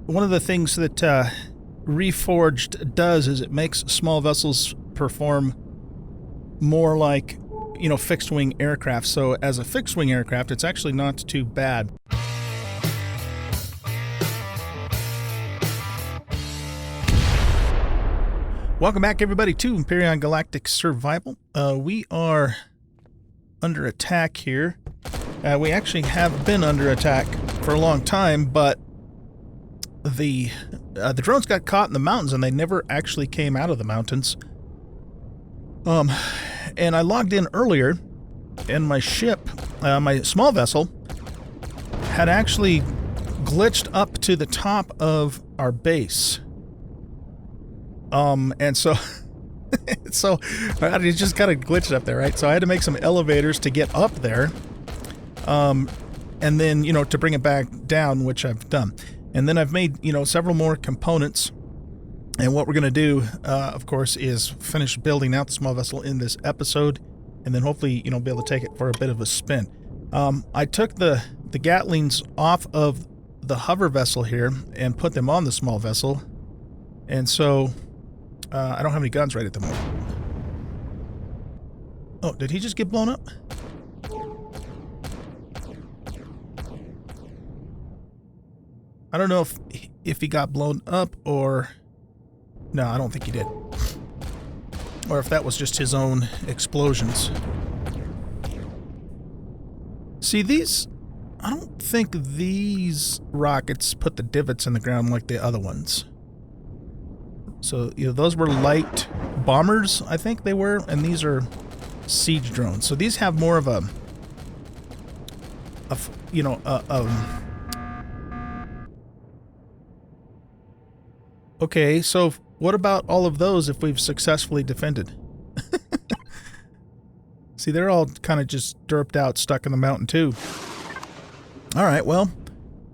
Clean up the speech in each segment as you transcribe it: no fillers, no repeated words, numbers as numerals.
one of the things that Reforged does is it makes small vessels perform more like, you know, fixed-wing aircraft. So as a fixed-wing aircraft, it's actually not too bad. Welcome back, everybody, to Empyrion Galactic Survival. We are under attack here. We actually have been under attack for a long time, but the drones got caught in the mountains and they never actually came out of the mountains. And I logged in earlier, and my ship, my small vessel, had actually glitched up to the top of our base. And so, so I just kind of glitched up there, right? So I had to make some elevators to get up there, and then, you know, to bring it back down, which I've done. And then I've made, you know, several more components. And what we're going to do, of course, is finish building out the small vessel in this episode, and then hopefully, you know, be able to take it for a bit of a spin. I took the Gatlings off of the hover vessel here and put them on the small vessel, and so I don't have any guns right at the moment. Oh, did he just get blown up? I don't know if he got blown up or... No, I don't think he did. Or if that was just his own explosions. See, these... I don't think these rockets put the divots in the ground like the other ones. So, you know, those were light bombers, I think they were, and these are siege drones. So these have more of a you know, okay, so what about all of those if we've successfully defended? See, they're all kind of just derped out, stuck in the mountain too. Alright, well,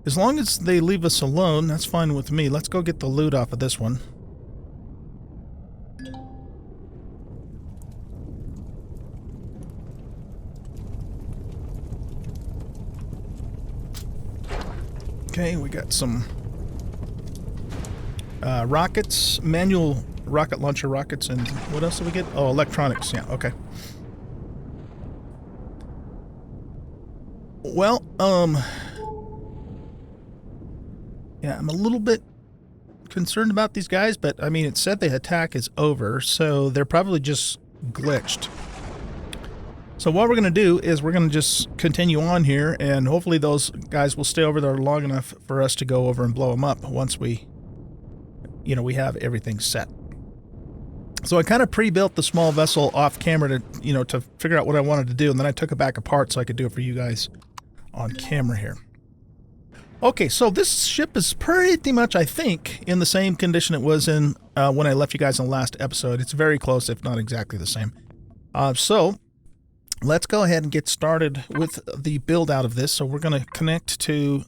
as long as they leave us alone, that's fine with me. Let's go get the loot off of this one. Okay, we got some rockets, manual rocket launcher rockets, and what else did we get? Oh, electronics, yeah, okay. Well, yeah, I'm a little bit concerned about these guys, but I mean, it said the attack is over, so they're probably just glitched. So what we're going to do is we're going to just continue on here, and hopefully those guys will stay over there long enough for us to go over and blow them up once we, you know, we have everything set. So I kind of pre-built the small vessel off camera to, you know, to figure out what I wanted to do, and then I took it back apart so I could do it for you guys on camera here. Okay, so this ship is pretty much, I think, in the same condition it was in when I left you guys in the last episode. It's very close, if not exactly the same. So let's go ahead and get started with the build out of this. So we're going to connect to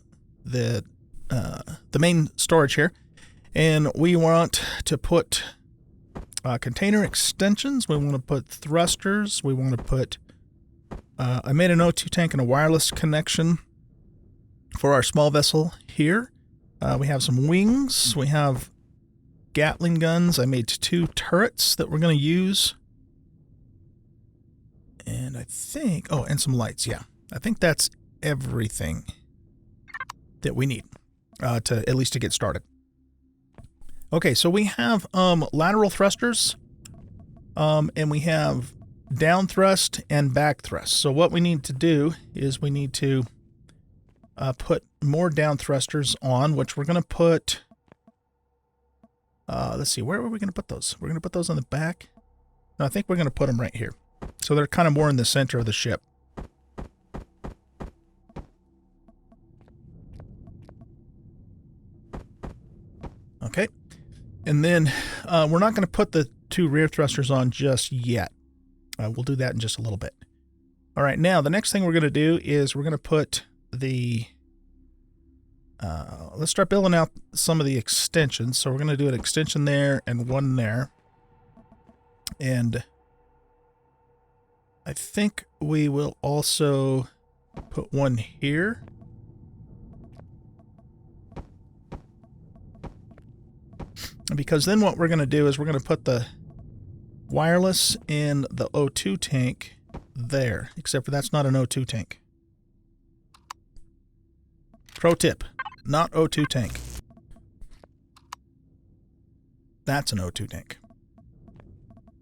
the main storage here, and we want to put container extensions. We want to put thrusters. We want to put I made an O2 tank and a wireless connection for our small vessel here. We have some wings. We have Gatling guns. I made 2 turrets that we're going to use. And I think... Oh, and some lights, yeah. I think that's everything that we need to at least to get started. Okay, so we have lateral thrusters, and we have down thrust and back thrust. So what we need to do is we need to put more down thrusters on, which we're going to put... let's see, where are we going to put those? We're going to put those on the back? No, I think we're going to put them right here. So they're kind of more in the center of the ship. Okay. And then we're not going to put the 2 rear thrusters on just yet. We'll do that in just a little bit. All right, now the next thing we're going to do is we're going to put the... let's start building out some of the extensions. So we're going to do an extension there and one there. And I think we will also put one here. Because then what we're going to do is we're going to put the wireless in the O2 tank there, except for that's not an O2 tank. Pro tip, not O2 tank. That's an O2 tank.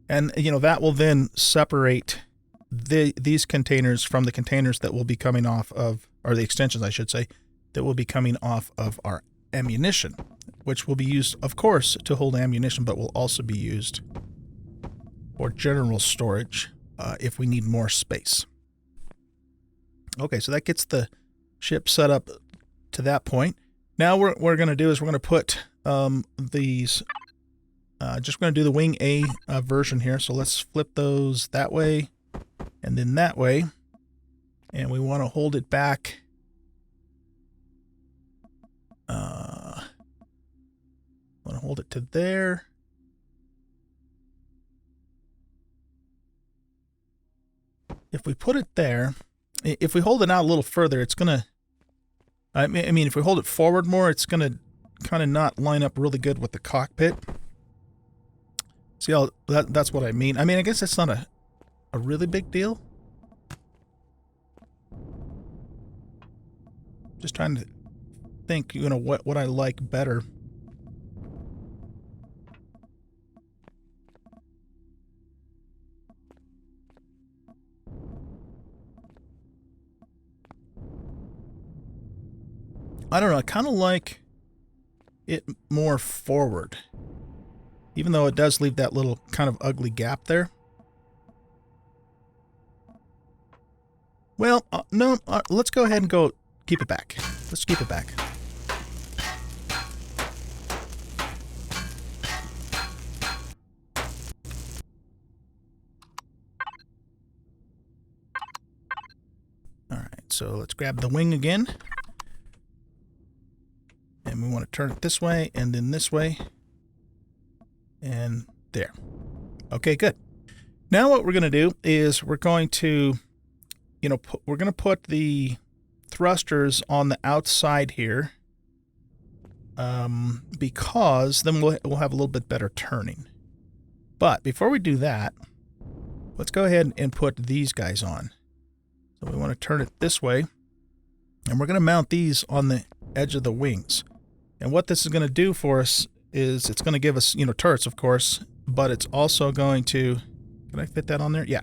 And, you know, that will then separate these containers from the containers that will be coming off of, or the extensions, I should say, that will be coming off of our ammunition, which will be used, of course, to hold ammunition, but will also be used for general storage if we need more space. Okay, so that gets the ship set up to that point. Now what we're going to do is we're going to put these, just going to do the wing A version here. So let's flip those that way and then that way. And we want to hold it back. Want to hold it to there. If we put it there, if we hold it out a little further, it's going to, I mean, if we hold it forward more, it's going to kind of not line up really good with the cockpit. See how that's what I mean. I mean, I guess that's not a really big deal. Just trying to think, you know, what I like better. I don't know, I kind of like it more forward. Even though it does leave that little kind of ugly gap there. Well, no, let's go ahead and go keep it back. Let's keep it back. All right, so let's grab the wing again. And we want to turn it this way and then this way. And there. Okay, good. Now what we're going to do is we're going to, you know, we're going to put the thrusters on the outside here, because then we'll have a little bit better turning. But before we do that, let's go ahead and put these guys on. So we want to turn it this way, and we're going to mount these on the edge of the wings. And what this is going to do for us is it's going to give us, you know, turrets, of course, but it's also going to, can I fit that on there? Yeah.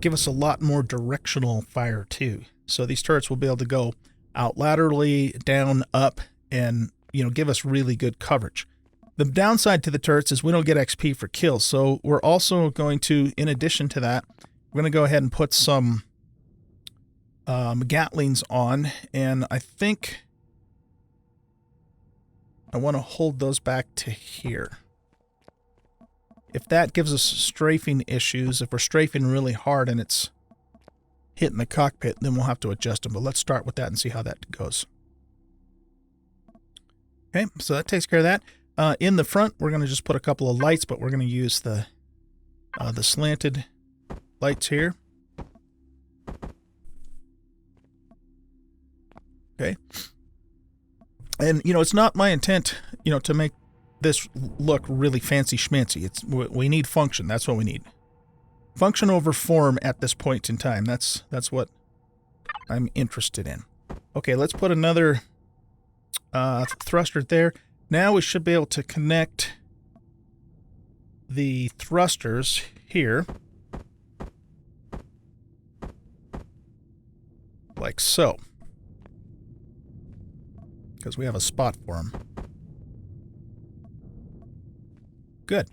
Give us a lot more directional fire too. So these turrets will be able to go out laterally, down, up, and, you know, give us really good coverage. The downside to the turrets is we don't get XP for kills. So we're also going to, in addition to that, we're going to go ahead and put some Gatlings on, and I think I want to hold those back to here. If that gives us strafing issues, if we're strafing really hard and it's hitting the cockpit, then we'll have to adjust them. But let's start with that and see how that goes. Okay, so that takes care of that. In the front, we're going to just put a couple of lights, but we're going to use the slanted lights here. Okay. And, you know, it's not my intent, you know, to make this look really fancy schmancy. We need function. That's what we need. Function over form at this point in time. That's what I'm interested in. Okay, let's put another thruster there. Now we should be able to connect the thrusters here. Like so. Because we have a spot for them. Good.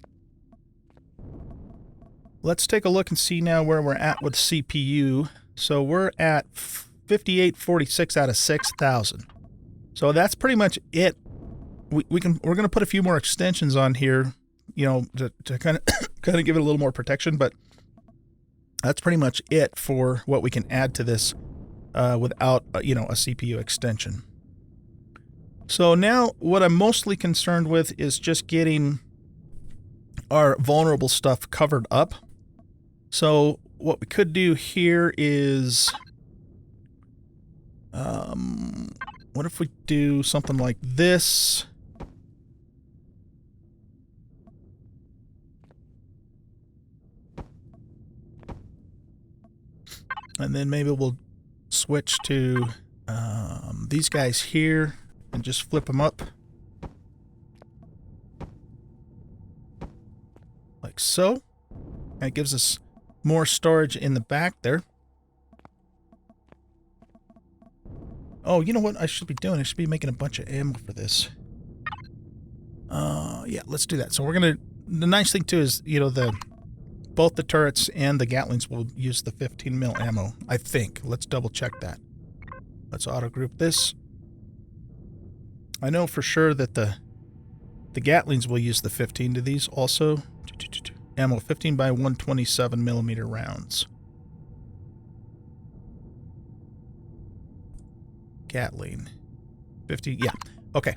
Let's take a look and see now where we're at with CPU. So we're at 5846 out of 6,000. So that's pretty much it. We're going to put a few more extensions on here, you know, to kind of give it a little more protection, but that's pretty much it for what we can add to this without, you know, a CPU extension. So now what I'm mostly concerned with is just getting our vulnerable stuff covered up. So what we could do here is, what if we do something like this? And then maybe we'll switch to these guys here and just flip them up. Like so. And it gives us more storage in the back there. Oh, you know what I should be doing? I should be making a bunch of ammo for this. Yeah, let's do that. So we're going to... The nice thing, too, is, you know, both the turrets and the Gatlings will use the 15 mil ammo, I think. Let's double check that. Let's auto-group this. I know for sure that the Gatlings will use the 15 to these also. Ammo 15 by 127 millimeter rounds. Gatling. 50, yeah. Okay.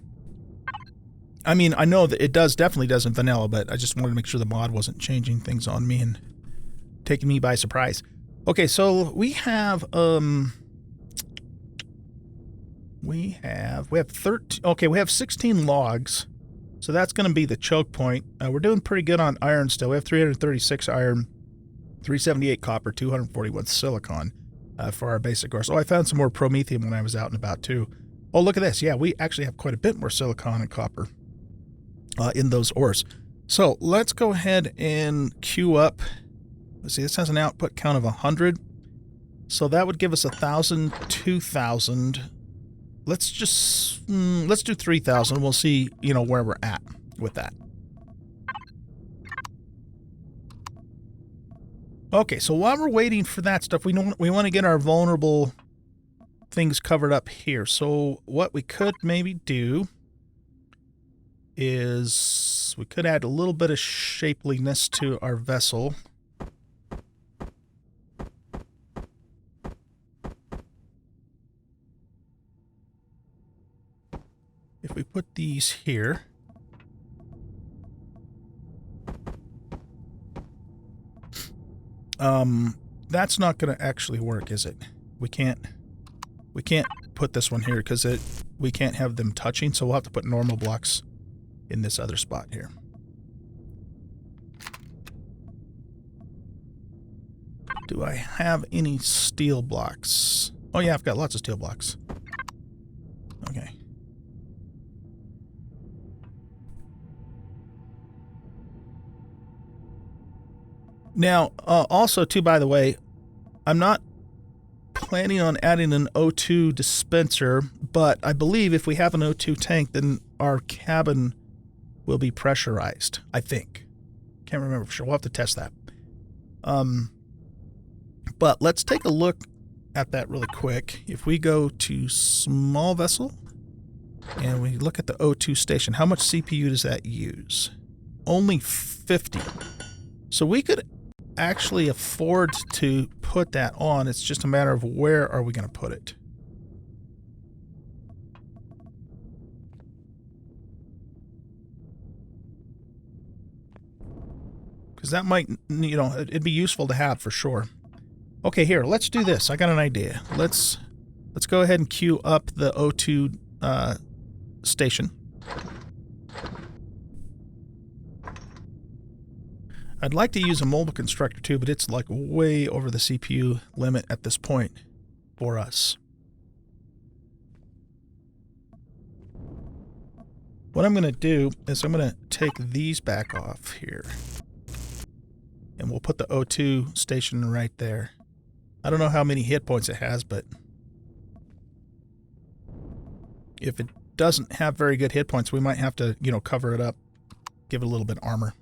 I mean, I know that it definitely does in vanilla, but I just wanted to make sure the mod wasn't changing things on me and taking me by surprise. Okay, so we have 13, okay, we have 16 logs. So that's going to be the choke point. We're doing pretty good on iron still. We have 336 iron, 378 copper, 241 silicon for our basic ores. Oh, I found some more promethium when I was out and about too. Oh, look at this. Yeah, we actually have quite a bit more silicon and copper in those ores. So let's go ahead and queue up. Let's see, this has an output count of 100. So that would give us 1,000, 2,000. Let's just, let's do 3,000. We'll see, you know, where we're at with that. Okay, so while we're waiting for that stuff, we want to get our vulnerable things covered up here. So what we could maybe do is we could add a little bit of shapeliness to our vessel. If we put these here, that's not going to actually work, is it? We can't put this one here because we can't have them touching, so we'll have to put normal blocks in this other spot here. Do I have any steel blocks? Oh yeah, I've got lots of steel blocks. Okay. Now, also, too, by the way, I'm not planning on adding an O2 dispenser, but I believe if we have an O2 tank, then our cabin will be pressurized, I think. Can't remember for sure. We'll have to test that. But let's take a look at that really quick. If we go to small vessel and we look at the O2 station, how much CPU does that use? Only 50. So we could actually afford to put that on. It's just a matter of where are we going to put it. Because that might, you know, it'd be useful to have for sure. Okay, here, let's do this. I got an idea. Let's go ahead and queue up the O2 station. I'd like to use a mobile constructor too, but it's like way over the CPU limit at this point for us. What I'm going to do is I'm going to take these back off here. And we'll put the O2 station right there. I don't know how many hit points it has, but if it doesn't have very good hit points, we might have to, you know, cover it up, give it a little bit of armor.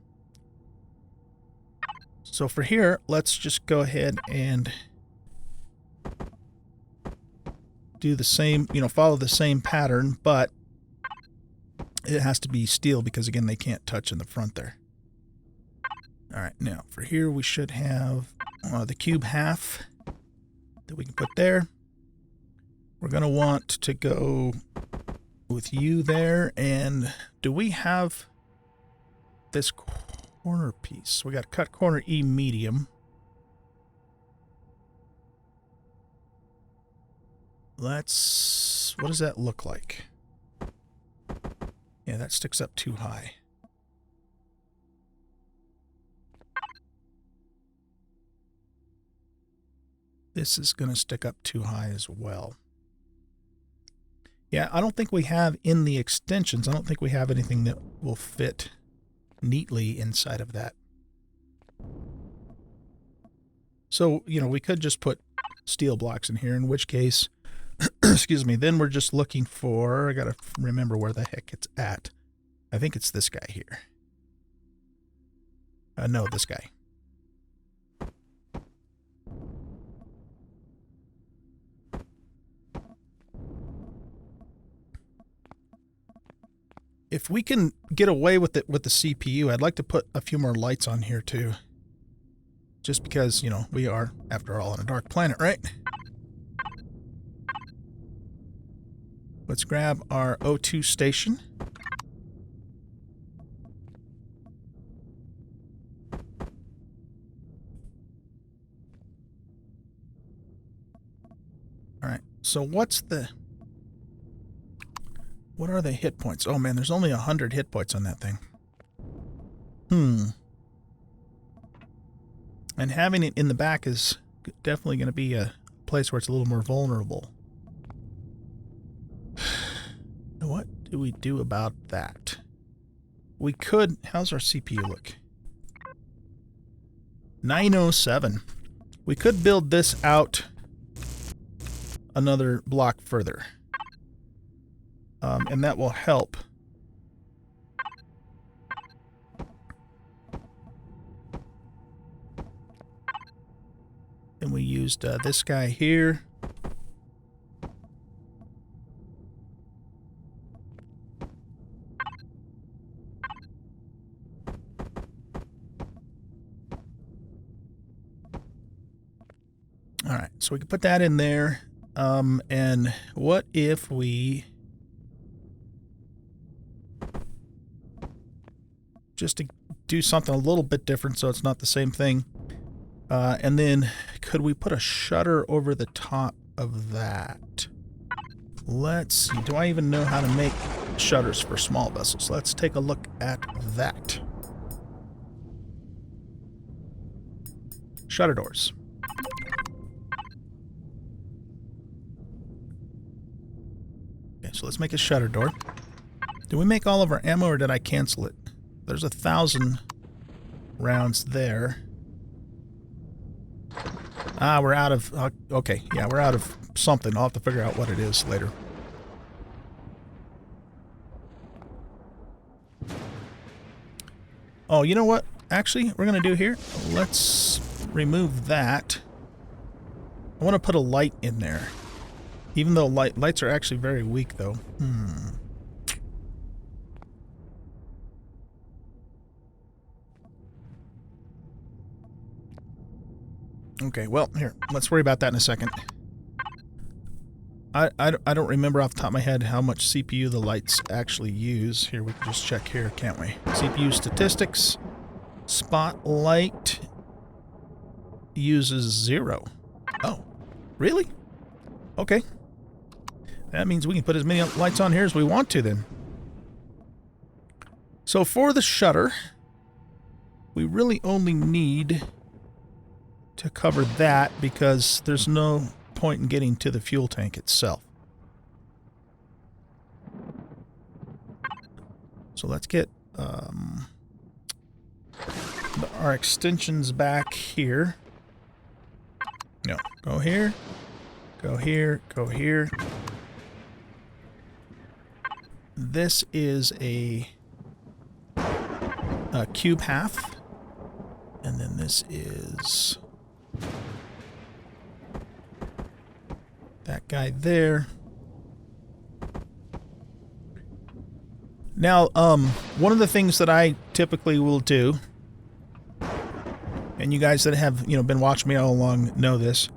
So for here, let's just go ahead and do the same, you know, follow the same pattern, but it has to be steel because, again, they can't touch in the front there. All right, now for here we should have the cube half that we can put there. We're going to want to go with you there. And do we have this corner piece? We got cut corner E medium. What does that look like? Yeah, that sticks up too high. This is going to stick up too high as well. Yeah, I don't think we have in the extensions, I don't think we have anything that will fit neatly inside of that. So, you know, we could just put steel blocks in here, in which case, excuse me, then we're just looking for, I got to remember where the heck it's at. I think it's this guy here. No, this guy. If we can get away with it with the CPU, I'd like to put a few more lights on here too. Just because, you know, we are, after all, on a dark planet, right? Let's grab our O2 station. All right, so what are the hit points? Oh man, there's only 100 hit points on that thing. And having it in the back is definitely going to be a place where it's a little more vulnerable. What do we do about that? We could... How's our CPU look? 907. We could build this out another block further. And that will help. And we used this guy here. All right, so we can put that in there. And what if we... just to do something a little bit different so it's not the same thing. And then could we put a shutter over the top of that? Let's see. Do I even know how to make shutters for small vessels? Let's take a look at that. Shutter doors. Okay, so let's make a shutter door. Did we make all of our ammo or did I cancel it? There's 1,000 rounds there. Ah, we're out of... okay, yeah, we're out of something. I'll have to figure out what it is later. Oh, you know what? Actually, we're going to do here. Let's remove that. I want to put a light in there. Even though lights are actually very weak, though. Okay, well, here, let's worry about that in a second. I don't remember off the top of my head how much CPU the lights actually use. Here, we can just check here, can't we? CPU statistics. Spotlight uses 0. Oh, really? Okay. That means we can put as many lights on here as we want to then. So for the shutter, we really only need to cover that because there's no point in getting to the fuel tank itself. So let's get our extensions back here. No, go here, go here, go here. This is a cube half, and then this is that guy there. Now, one of the things that I typically will do, and you guys that have, been watching me all along know this,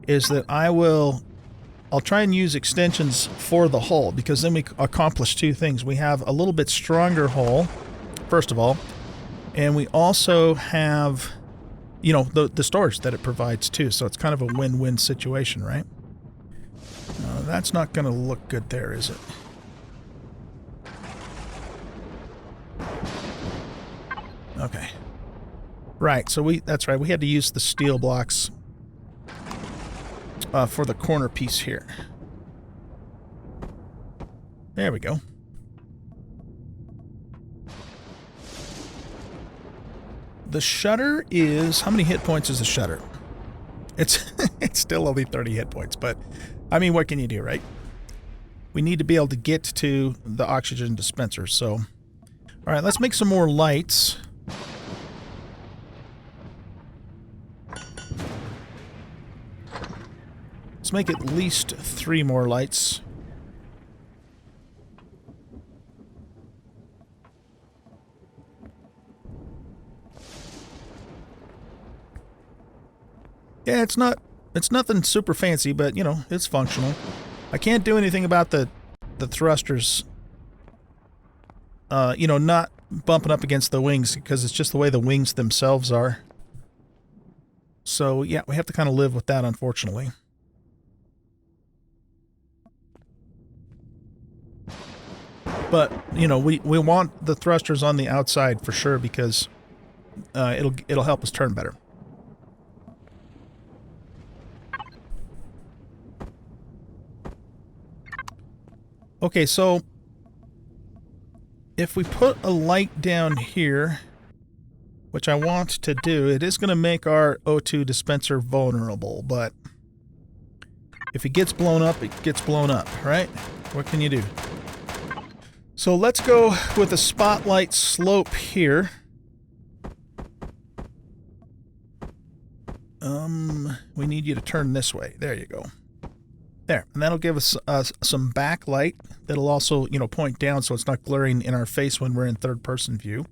is that I'll try and use extensions for the hull, because then we accomplish two things. We have a little bit stronger hull, first of all, and we also have, the storage that it provides too, so it's kind of a win-win situation, right? That's not going to look good there, is it? Okay. Right, so that's right, we had to use the steel blocks for the corner piece here. There we go. The shutter is... How many hit points is the shutter? It's it's still only 30 hit points, but I mean, what can you do, right? We need to be able to get to the oxygen dispenser, so... All right, let's make some more lights. Let's make at least 3 more lights. Yeah, it's nothing super fancy, but, you know, it's functional. I can't do anything about the thrusters, you know, not bumping up against the wings, because it's just the way the wings themselves are. So, yeah, we have to kind of live with that, unfortunately. But, you know, we want the thrusters on the outside for sure, because it'll help us turn better. Okay, so if we put a light down here, which I want to do, it is going to make our O2 dispenser vulnerable, but if it gets blown up, it gets blown up, right? What can you do? So let's go with a spotlight slope here. We need you to turn this way. There you go. There, and that'll give us some backlight that'll also, you know, point down so it's not glaring in our face when we're in third-person view.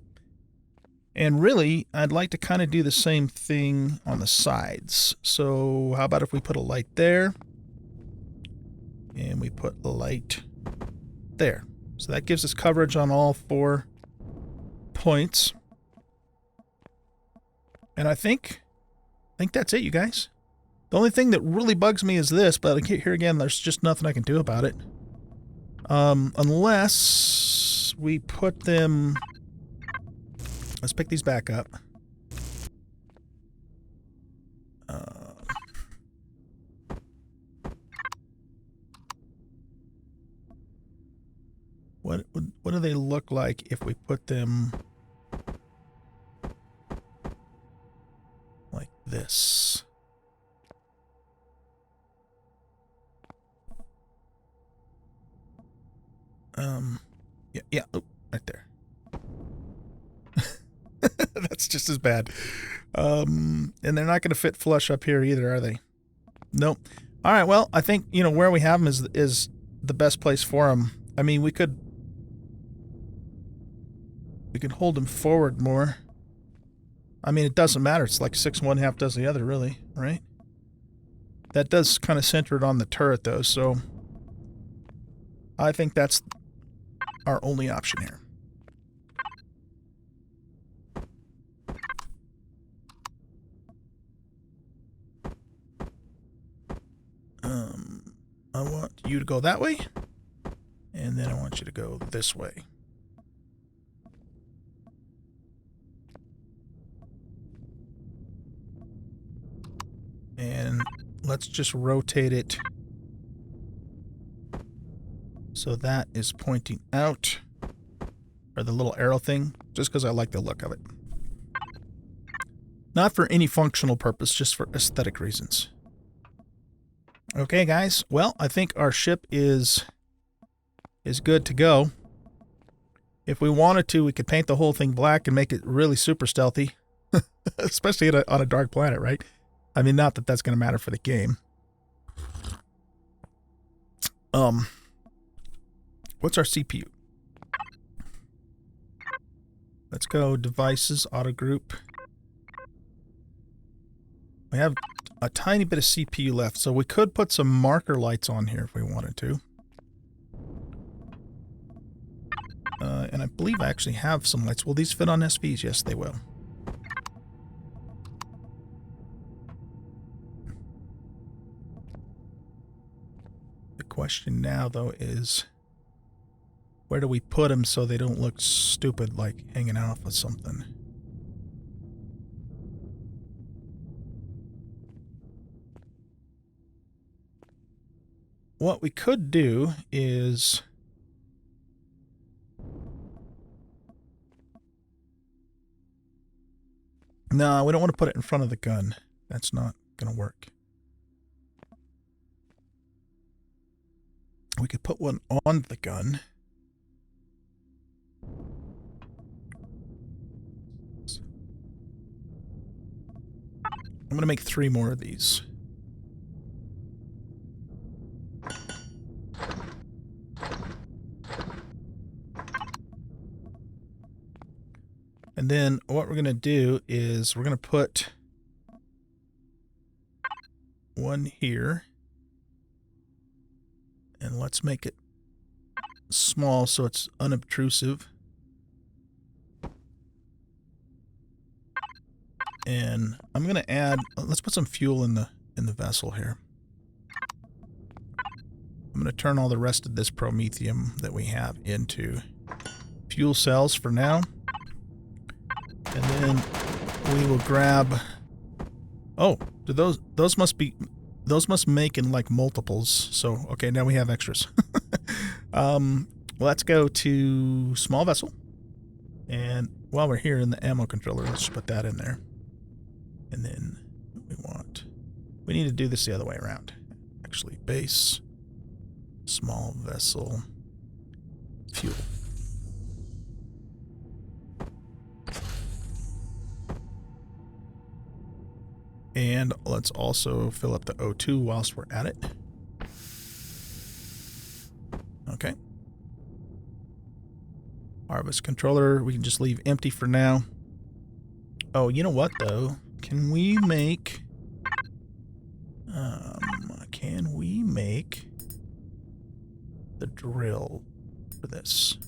And really, I'd like to kind of do the same thing on the sides. So how about if we put a light there, and we put a light there. So that gives us coverage on all 4 points. And I think that's it, you guys. The only thing that really bugs me is this, but here again, there's just nothing I can do about it. Unless we put them... Let's pick these back up. What do they look like if we put them like this? Yeah, oh, right there. That's just as bad. And they're not going to fit flush up here either, are they? Nope. All right, well, I think, you know, where we have them is the best place for them. I mean, we could hold them forward more. I mean, it doesn't matter. It's like 6 one, half does the other, really, right? That does kind of center it on the turret, though, so I think that's our only option here. I want you to go that way, and then I want you to go this way. And let's just rotate it so that is pointing out, or the little arrow thing, just because I like the look of it. Not for any functional purpose, just for aesthetic reasons. Okay, guys. Well, I think our ship is good to go. If we wanted to, we could paint the whole thing black and make it really super stealthy. Especially on a dark planet, right? I mean, not that that's going to matter for the game. What's our CPU? Let's go devices, auto group. We have a tiny bit of CPU left, so we could put some marker lights on here if we wanted to. And I believe I actually have some lights. Will these fit on SVs? Yes, they will. The question now, though, is where do we put them so they don't look stupid, like hanging off of something? what we could do is... No, we don't want to put it in front of the gun. That's not going to work. We could put one on the gun. I'm going to make 3 more of these. And then what we're going to do is we're going to put one here. And let's make it small so it's unobtrusive. And I'm going to add, let's put some fuel in the vessel here. I'm going to turn all the rest of this promethium that we have into fuel cells for now. And then we will grab... Oh, do those must make in like multiples. So, okay, now we have extras. Let's go to small vessel. And while we're here in the ammo controller, let's just put that in there. And then we need to do this the other way around. Actually, base, small vessel, fuel. And let's also fill up the O2 whilst we're at it. Okay. Harvest controller, we can just leave empty for now. Oh, you know what, though? Can we make the drill for this?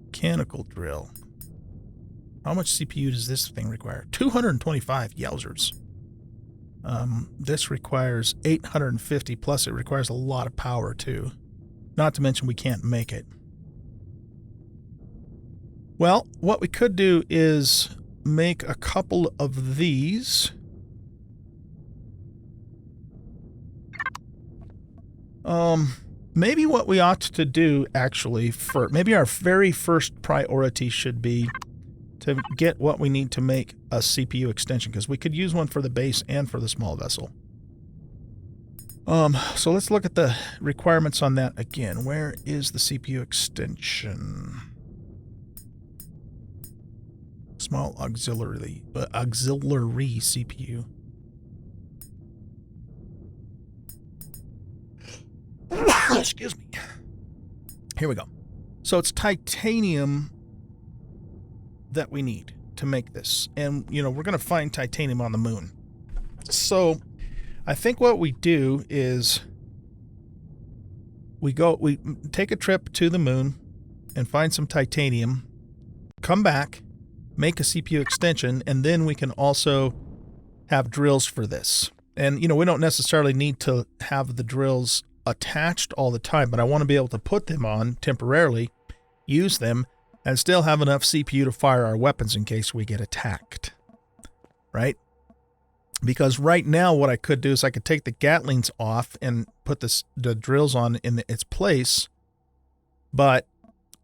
Mechanical drill. How much CPU does this thing require? 225 yowzers. This requires 850, plus it requires a lot of power, too. Not to mention we can't make it. Well, what we could do is make a couple of these. Maybe what we ought to do, actually, maybe our very first priority should be to get what we need to make a CPU extension, because we could use one for the base and for the small vessel. So let's look at the requirements on that again. Where is the CPU extension? Small auxiliary CPU. Excuse me. Here we go. So it's titanium that we need to make this. And, you know, we're going to find titanium on the moon. So I think what we do is we take a trip to the moon and find some titanium, come back, make a CPU extension, and then we can also have drills for this. And, you know, we don't necessarily need to have the drills attached all the time, but I want to be able to put them on temporarily, use them, and still have enough CPU to fire our weapons in case we get attacked. Right? Because right now what I could do is I could take the Gatlings off and put the drills on in its place, but,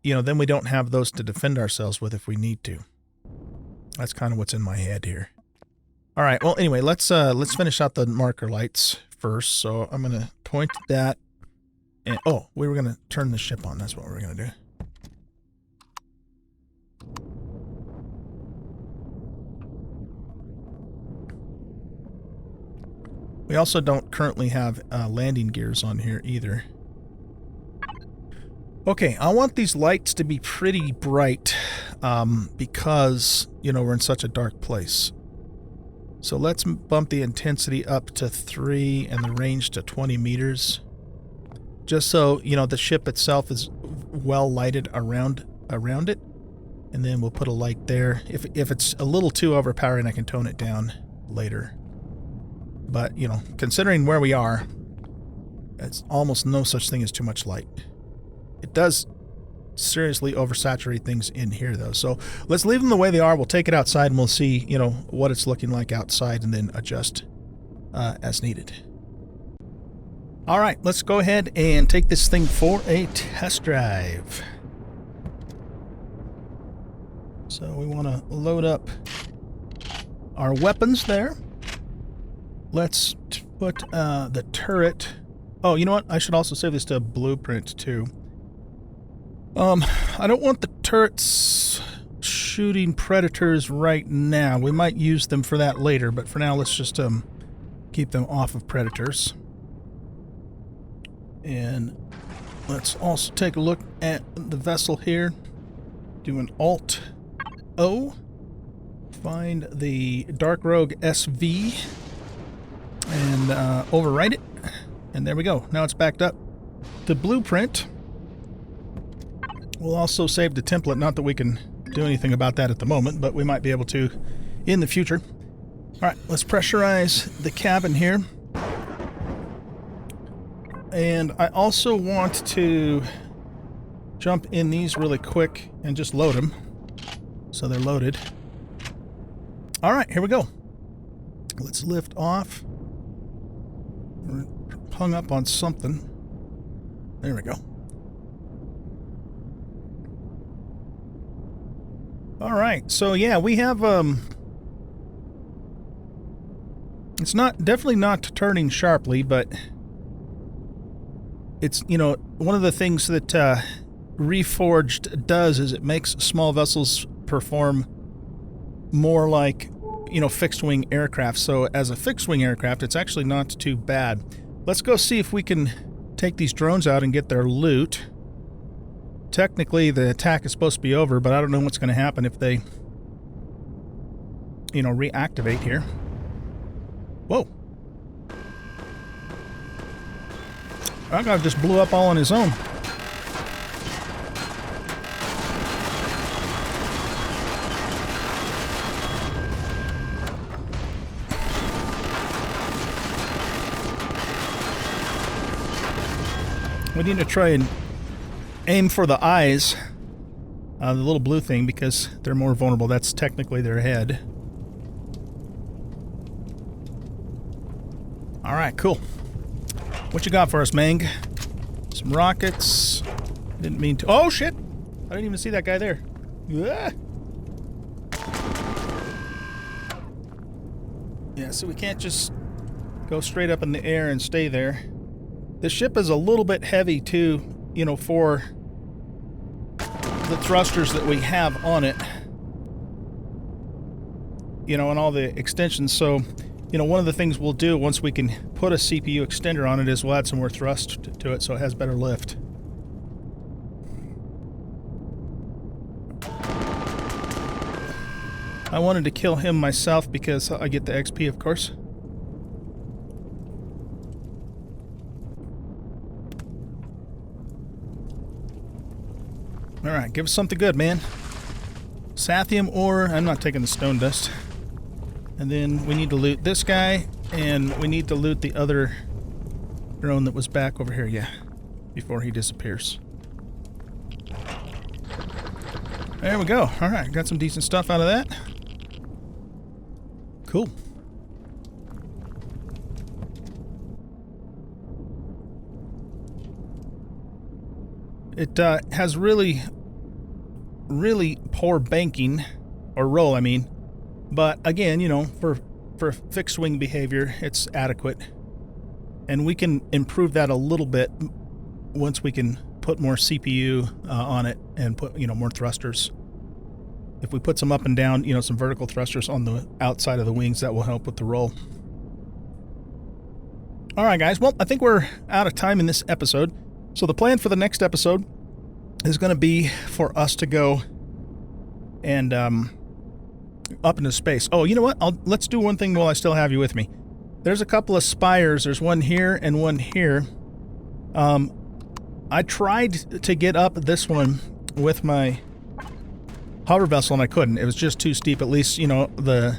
you know, then we don't have those to defend ourselves with if we need to. That's kind of what's in my head here. All right, well, anyway, let's finish out the marker lights first. So I'm going to point that, and oh, we were going to turn the ship on. That's what we were going to do. We also don't currently have landing gears on here either. Okay, I want these lights to be pretty bright because, you know, we're in such a dark place. So let's bump the intensity up to 3 and the range to 20 meters. Just so, you know, the ship itself is well lighted around it. And then we'll put a light there. If it's a little too overpowering, I can tone it down later. But, you know, considering where we are, it's almost no such thing as too much light. It does seriously oversaturate things in here, though. So let's leave them the way they are. We'll take it outside and we'll see, you know, what it's looking like outside and then adjust as needed. All right, let's go ahead and take this thing for a test drive. So we want to load up our weapons there. Let's put the turret... Oh, you know what? I should also save this to blueprint, too. I don't want the turrets shooting predators right now. We might use them for that later, but for now, let's just keep them off of predators. And let's also take a look at the vessel here. Do an Alt-O. Find the Dark Rogue SV. And overwrite it. And there we go. Now it's backed up to blueprint. We'll also save the template. Not that we can do anything about that at the moment, but we might be able to in the future. All right, let's pressurize the cabin here. And I also want to jump in these really quick and just load them. So they're loaded. All right, here we go. Let's lift off. We're hung up on something. There we go. All right, so yeah, we have it's definitely not turning sharply, but it's, you know, one of the things that Reforged does is it makes small vessels perform more like, you know, fixed-wing aircraft. So as a fixed-wing aircraft, it's actually not too bad. Let's go see if we can take these drones out and get their loot. Technically, the attack is supposed to be over, but I don't know what's going to happen if they, you know, reactivate here. Whoa. That guy just blew up all on his own. We need to try and aim for the eyes, the little blue thing, because they're more vulnerable. That's technically their head. All right, cool. What you got for us, Mang? Some rockets. Didn't mean to... Oh, shit! I didn't even see that guy there. Ah! Yeah, so we can't just go straight up in the air and stay there. The ship is a little bit heavy, too, you know, for the thrusters that we have on it. You know, and all the extensions. So, you know, one of the things we'll do once we can put a CPU extender on it is we'll add some more thrust to it so it has better lift. I wanted to kill him myself because I get the XP, of course. Alright, give us something good, man. Sathium ore. I'm not taking the stone dust. And then we need to loot this guy, and we need to loot the other drone that was back over here, yeah, before he disappears. There we go. Alright, got some decent stuff out of that. Cool. It has really poor banking, or roll, I mean. But again, you know, for fixed wing behavior, it's adequate. And we can improve that a little bit once we can put more CPU on it and put, you know, more thrusters. If we put some up and down, you know, some vertical thrusters on the outside of the wings, that will help with the roll. All right, guys. Well, I think we're out of time in this episode. So the plan for the next episode is going to be for us to go and up into space. Oh, you know what? Let's do one thing while I still have you with me. There's a couple of spires. There's one here and one here. I tried to get up this one with my hover vessel and I couldn't. It was just too steep, at least, you know, the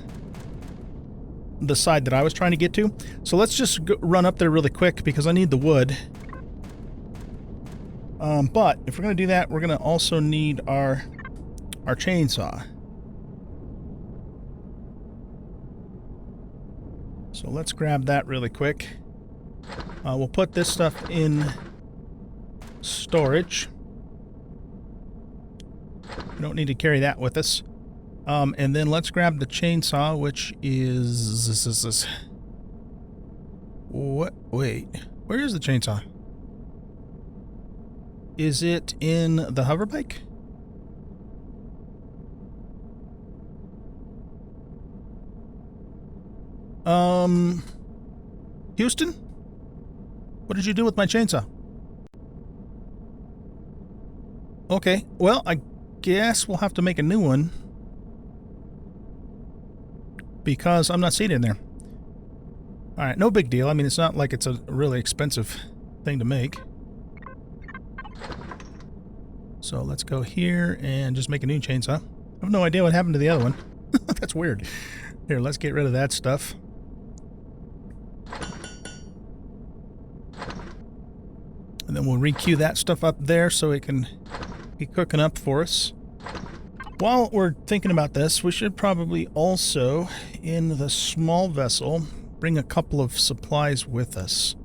side that I was trying to get to. So let's just run up there really quick because I need the wood. But if we're going to do that, we're going to also need our chainsaw. So So let's grab that really quick. We'll put this stuff in storage. We don't need to carry that with us. And then let's grab the chainsaw, which is... What? Wait. Where is the chainsaw? Is it in the hover bike? Houston? What did you do with my chainsaw? Okay, well, I guess we'll have to make a new one. Because I'm not seeing it in there. Alright, no big deal. I mean, it's not like it's a really expensive thing to make. So let's go here and just make a new chainsaw. I have no idea what happened to the other one. That's weird. Here, let's get rid of that stuff. And then we'll re-queue that stuff up there so it can be cooking up for us. While we're thinking about this, we should probably also, in the small vessel, bring a couple of supplies with us.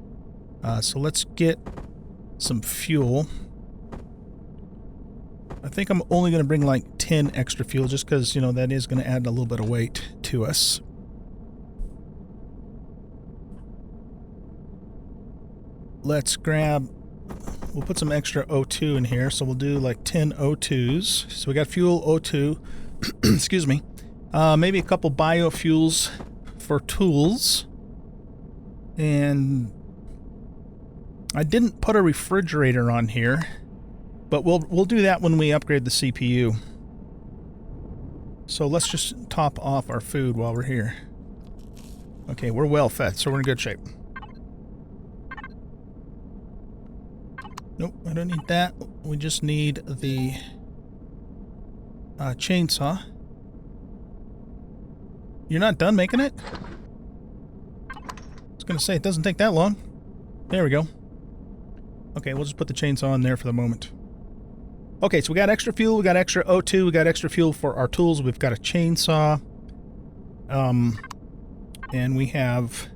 So let's get some fuel. I think I'm only going to bring like 10 extra fuel just because, you know, that is going to add a little bit of weight to us. Let's grab... We'll put some extra O2 in here, so we'll do like 10 O2s. So we got fuel, O2, excuse me. Maybe a couple biofuels for tools. And I didn't put a refrigerator on here, but we'll do that when we upgrade the CPU. So let's just top off our food while we're here. Okay, we're well fed, so we're in good shape. Nope, I don't need that. We just need the chainsaw. You're not done making it? I was going to say, it doesn't take that long. There we go. Okay, we'll just put the chainsaw in there for the moment. Okay, so we got extra fuel, we got extra O2, we got extra fuel for our tools, we've got a chainsaw. And we have...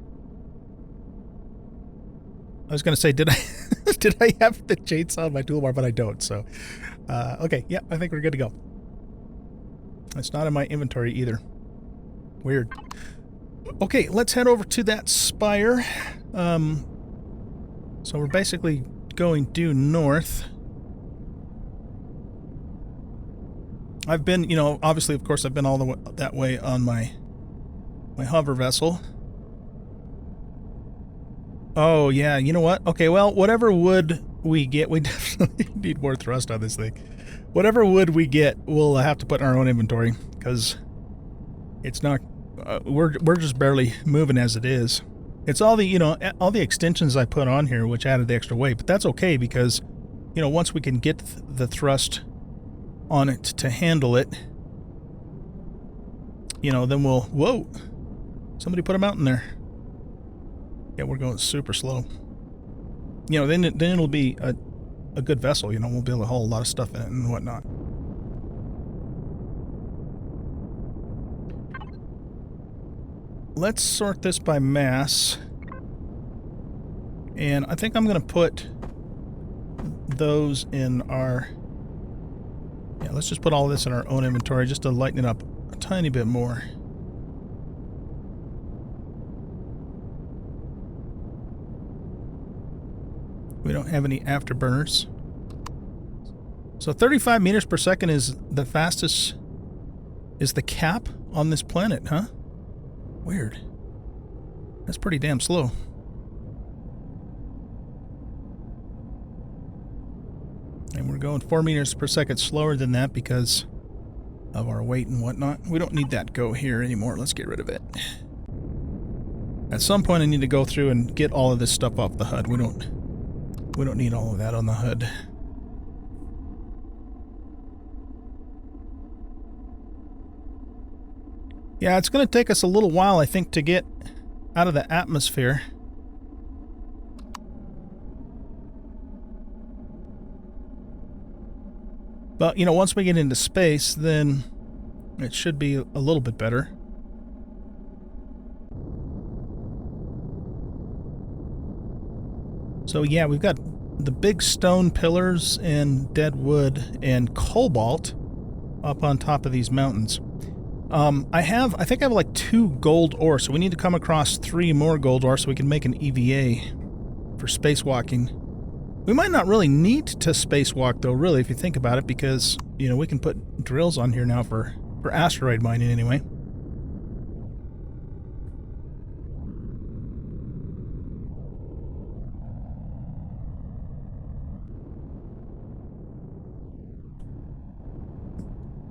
I was going to say, did I did I have the chainsaw in my toolbar, but I don't, so... okay, yeah, I think we're good to go. It's not in my inventory either. Weird. Okay, let's head over to that spire. So we're basically going due north. I've been, you know, obviously, of course, I've been all the way that way on my hover vessel. Oh, yeah, you know what? Okay, well, whatever wood we get, we definitely need more thrust on this thing. Whatever wood we get, we'll have to put in our own inventory, because it's not... we're just barely moving as it is. It's all the, you know, all the extensions I put on here, which added the extra weight, but that's okay, because, you know, once we can get the thrust on it to handle it, you know, then we'll... Whoa! Somebody put a mountain there. Yeah, we're going super slow. You know, then it'll be a good vessel, you know, we'll be able to haul a lot of stuff in it and whatnot. Let's sort this by mass. And I think I'm going to put those in our... Yeah, let's just put all of this in our own inventory just to lighten it up a tiny bit more. We don't have any afterburners. So 35 meters per second is the fastest, is the cap on this planet, huh? Weird. That's pretty damn slow. And we're going 4 meters per second slower than that because of our weight and whatnot. We don't need that go here anymore. Let's get rid of it. At some point I need to go through and get all of this stuff off the HUD. We don't need all of that on the HUD. Yeah, it's going to take us a little while, I think, to get out of the atmosphere. But, you know, once we get into space, then it should be a little bit better. So yeah, we've got the big stone pillars and dead wood and cobalt up on top of these mountains. I think I have like 2 gold ore, so we need to come across 3 more gold ore so we can make an EVA for spacewalking. We might not really need to spacewalk though, really, if you think about it, because, you know, we can put drills on here now for asteroid mining anyway.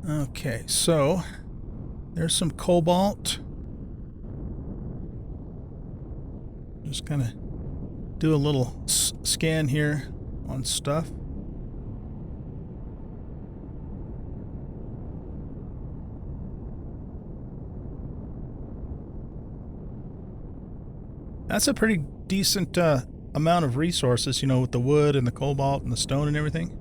Okay, so there's some cobalt. Just kind of do a little scan here on stuff. That's a pretty decent amount of resources, you know, with the wood and the cobalt and the stone and everything.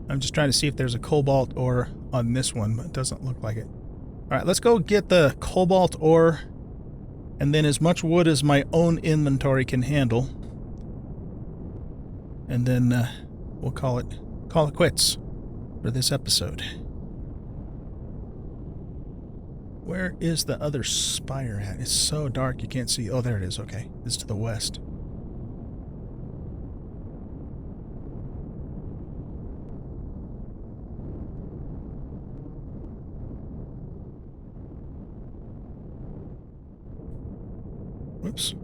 I'm just trying to see if there's a cobalt ore on this one, but it doesn't look like it. All right, let's go get the cobalt ore, and then as much wood as my own inventory can handle. And then we'll call it quits for this episode. Where is the other spire at? It's so dark you can't see. Oh, there it is. Okay, it's to the west. Whoops.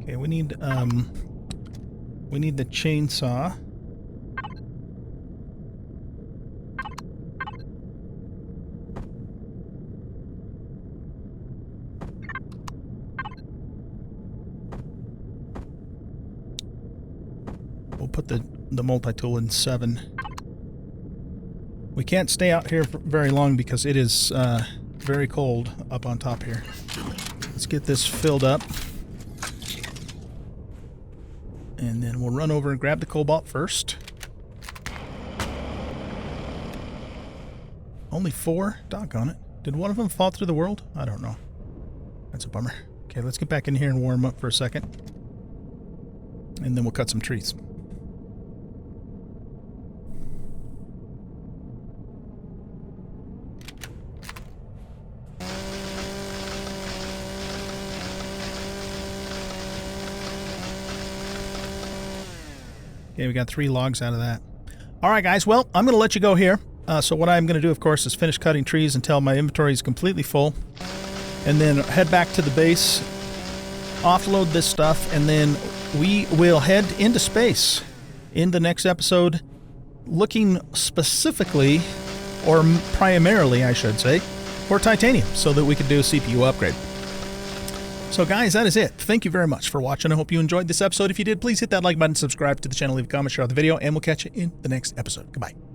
Okay, we need the chainsaw. We'll put the multi-tool in 7. We can't stay out here for very long because it is very cold up on top here. Let's get this filled up. And then we'll run over and grab the cobalt first. Only 4? Doggone it. Did one of them fall through the world? I don't know. That's a bummer. Okay, let's get back in here and warm up for a second. And then we'll cut some trees. Okay, we got 3 logs out of that. All right, guys. Well, I'm going to let you go here. So what I'm going to do, of course, is finish cutting trees until my inventory is completely full. And then head back to the base, offload this stuff, and then we will head into space in the next episode, looking specifically, or primarily, I should say, for titanium, so that we could do a CPU upgrade. So guys, that is it. Thank you very much for watching. I hope you enjoyed this episode. If you did, please hit that like button, subscribe to the channel, leave a comment, share the video, and we'll catch you in the next episode. Goodbye.